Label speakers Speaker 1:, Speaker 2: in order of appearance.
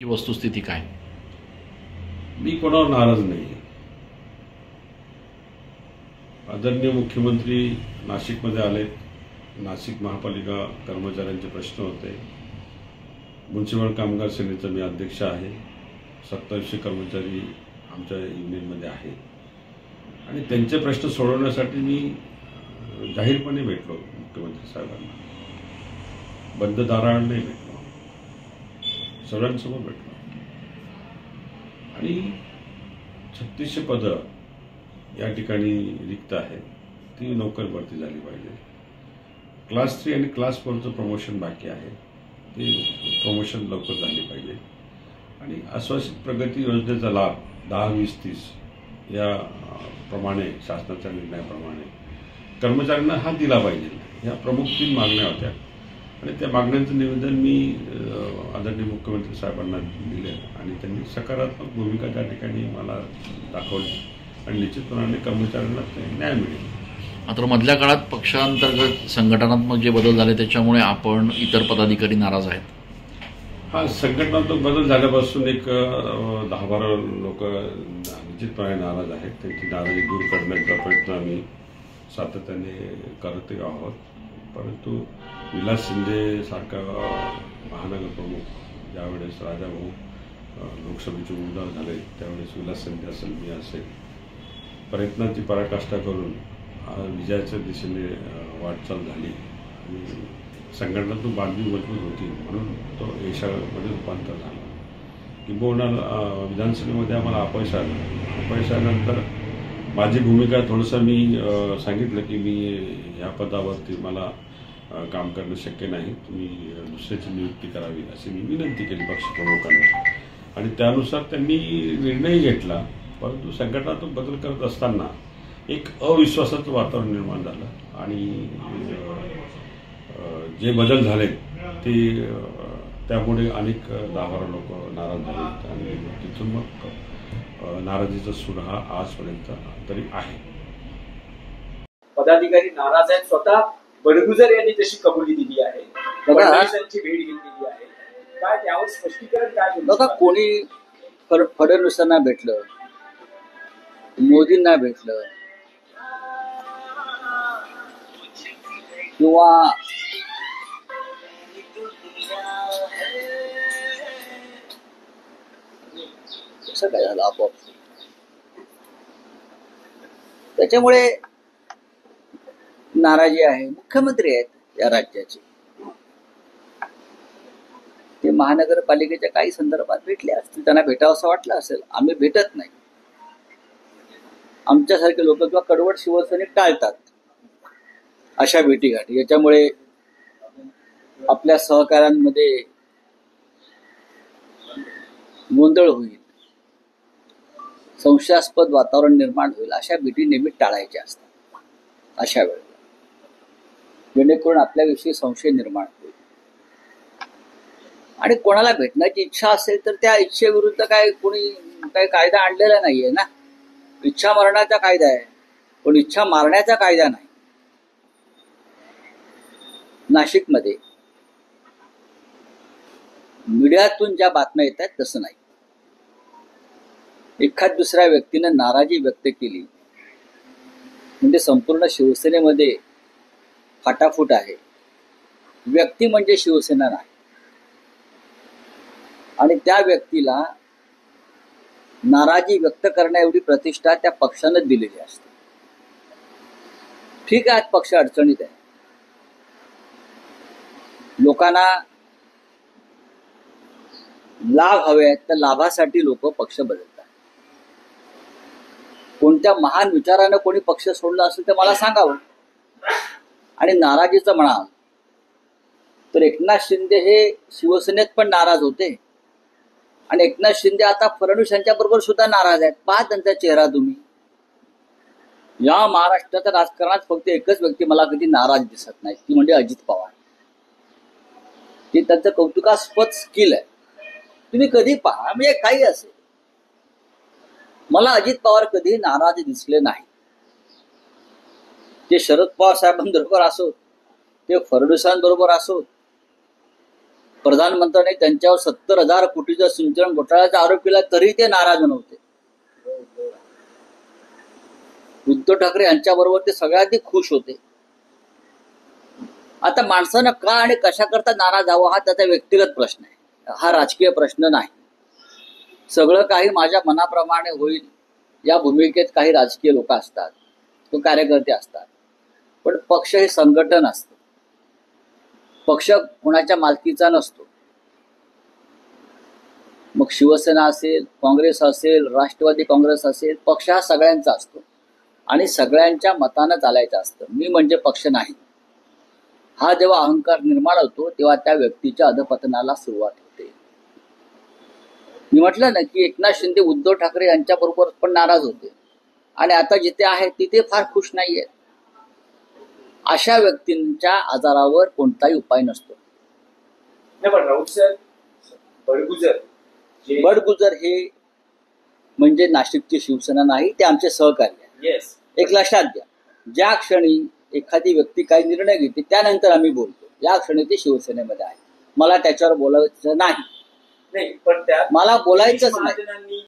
Speaker 1: ही वस्तुस्थिती काय?
Speaker 2: मी कोणावर नाराज नाही. आदरणीय मुख्यमंत्री नाशिकमध्ये आले. नाशिक महापालिका कर्मचाऱ्यांचे प्रश्न होते. म्युनिसिपल कामगार सेनेचा मी अध्यक्ष आहे. 2700 कर्मचारी आमच्या युनियनमध्ये आहेत आणि त्यांचे प्रश्न सोडवण्यासाठी मी जाहीरपणे भेटलो मुख्यमंत्री साहेबांना. बंद दाराआड नाही भेटलो, सगळ्यांसमोर भेटलो. आणि 3600 पदं या ठिकाणी रिक्त आहेत, ती लवकर भरती झाली पाहिजे. क्लास 3 आणि क्लास 4चं प्रमोशन बाकी आहे, ते प्रमोशन लवकर झाले पाहिजे. आणि आश्वासित प्रगती योजनेचा लाभ 10, 20, 30 या प्रमाणे शासनाच्या निर्णयाप्रमाणे कर्मचाऱ्यांना हा दिला पाहिजे. ह्या प्रमुख 3 मागण्या होत्या आणि त्या मागण्यांचं निवेदन मी आदरणीय मुख्यमंत्री साहेबांना दिले आणि त्यांनी सकारात्मक भूमिका त्या ठिकाणी मला दाखवली आणि निश्चितपणाने कर्मचाऱ्यांना न्याय मिळेल.
Speaker 1: मात्र मधल्या काळात पक्षांतर्गत संघटनात्मक जे बदल झाले त्याच्यामुळे आपण इतर पदाधिकारी नाराज आहेत.
Speaker 2: हा, संघटनात्मक बदल झाल्यापासून एक 10-12 लोक निश्चितपणे नाराज आहेत. त्यांची नाराजी दूर करण्याचा प्रयत्न आम्ही सातत्याने करत आहोत. परंतु विलास शिंदे सारखा महानगर प्रमुख ज्यावेळेस राजाभाऊ लोकसभेचे उमेदवार झाले त्यावेळेस विलास शिंदे असेल, मी असेल, प्रयत्नाची पराकाष्ठा करून विजयाच्या दिशेने वाटचाल झाली आणि संघटनातून बांधणी मजबूत होती म्हणून तो यशामध्ये रूपांतर झाला. किंबहुना विधानसभेमध्ये आम्हाला अपयश आलं. अपयशानंतर माझी भूमिका थोडंसं मी सांगितलं की मी ह्या पदावरती मला काम करणं शक्य नाही, तुम्ही दुसऱ्याची नियुक्ती करावी अशी मी विनंती केली पक्षप्रमुखांना आणि त्यानुसार त्यांनी निर्णय घेतला. परंतु संघटनातून बदल करत असताना एक अविश्वासाचं वातावरण निर्माण झालं आणि जे बदल झाले ते त्यामुळे अनेक 10-12 लोक नाराज झाले आणि तिथून मग नाराजीचा सूर हा आजपर्यंत तरी आहे.
Speaker 3: पदाधिकारी नाराज आहेत. स्वतः बडगुजर यांनी तशी कबुली दिली आहे, फडणवीसांची भेट घेतलेली आहे. काय त्यावर स्पष्टीकरण काय?
Speaker 4: बघा, कोणी फडणवीसांना भेटलं, मोदींना भेटलं किंवा कसं काय झालं आपोआप. त्याच्यामुळे नाराजी आहे. मुख्यमंत्री आहेत या राज्याचे, ते महानगरपालिकेच्या काही संदर्भात भेटले असतील, त्यांना भेटावं असं वाटलं असेल. आम्ही भेटत नाही. आमच्यासारखे लोक किंवा कडवट शिवसैनिक टाळतात अशा भेटीगाठी. याच्यामुळे आपल्या सहकाऱ्यांमध्ये गोंधळ होईल, संशयास्पद वातावरण निर्माण होईल. अशा भेटी नेहमी टाळायच्या असतात अशा वेळेला, जेणेकरून आपल्याविषयी संशय निर्माण होईल. आणि कोणाला भेटण्याची इच्छा असेल तर त्या इच्छेविरुद्ध कोणी कायदा आणलेला नाहीये ना. इच्छा मरणाचा कायदा आहे, पण इच्छा मारण्याचा कायदा नाही. नाशिकमध्ये मीडियातून ज्या बातम्या येत आहेत तसं नाही. एखाद दुसऱ्या व्यक्तीने नाराजी व्यक्त केली म्हणजे संपूर्ण शिवसेनेमध्ये फाटाफूट आहे. व्यक्ती म्हणजे शिवसेना नाही आणि त्या व्यक्तीला नाराजी व्यक्त करण्या एवढी प्रतिष्ठा त्या पक्षानं दिलेली असते. ठीक आहे, पक्ष अडचणीत आहे, लोकांना लाभ हवे आहेत, तर लाभासाठी लोक पक्ष बदलतात. कोणत्या महान विचारानं कोणी पक्ष सोडला असेल तर मला सांगावं. आणि नाराजीचं म्हणाल तर एकनाथ शिंदे हे शिवसेनेत पण नाराज होते आणि एकनाथ शिंदे आता फडणवीस यांच्या बरोबर सुद्धा नाराज आहेत. पहा त्यांचा चेहरा तुम्ही. या महाराष्ट्राच्या राजकारणात फक्त एकच व्यक्ती मला कधी नाराज दिसत नाही, ती म्हणजे अजित पवार. ते त्यांचं कौतुकास्पद स्किल आहे. तुम्ही कधी पहा, म्हणजे काही असेल, मला अजित पवार कधी नाराज दिसले नाही. ते शरद पवार साहेबांबरोबर असो, ते फडणवीसांबरोबर असो, प्रधानमंत्र्यांनी त्यांच्यावर 70,000 कोटीचा सिंचन घोटाळ्याचा आरोप केला तरी ते नाराज नव्हते. उद्धव ठाकरे यांच्याबरोबर ते सगळ्यात खुश होते. आता माणसानं का आणि कशा करता नाराज हवं हा त्याचा व्यक्तिगत प्रश्न आहे, हा राजकीय प्रश्न नाही. सगळं काही माझ्या मनाप्रमाणे होईल या भूमिकेत काही राजकीय लोक असतात, तो कार्यकर्ते असतात. पण पक्ष हे संघटन असतं. पक्ष कोणाच्या मालकीचा नसतो. मग शिवसेना असेल, काँग्रेस असेल, राष्ट्रवादी काँग्रेस असेल, पक्ष हा सगळ्यांचा असतो आणि सगळ्यांच्या मतानं चालायचं असतं. मी म्हणजे पक्ष नाही, हा जेव्हा अहंकार निर्माण होतो तेव्हा त्या व्यक्तीच्या अधपतनाला सुरुवात होते. मी म्हटलं ना की एकनाथ शिंदे उद्धव ठाकरे यांच्याबरोबर पण नाराज होते आणि आता जिथे आहेत तिथे फार खुश नाहीये. अशा व्यक्तींच्या आजारावर कोणताही उपाय नसतो.
Speaker 3: नाही पण राऊत साहेब,
Speaker 4: बडगुजर हे म्हणजे नाशिकची शिवसेना नाही, ते आमचे सहकारी आहे.
Speaker 3: येस,
Speaker 4: एक लक्षात घ्या, ज्या क्षणी एखादी व्यक्ती काही निर्णय घेते त्यानंतर आम्ही बोलतो, या क्षणी ते शिवसेनेमध्ये आहे. मला त्याच्यावर बोलायचं नाही,
Speaker 3: नाही पण त्या
Speaker 4: मला बोलायचंच नाही.
Speaker 3: महाजनांनी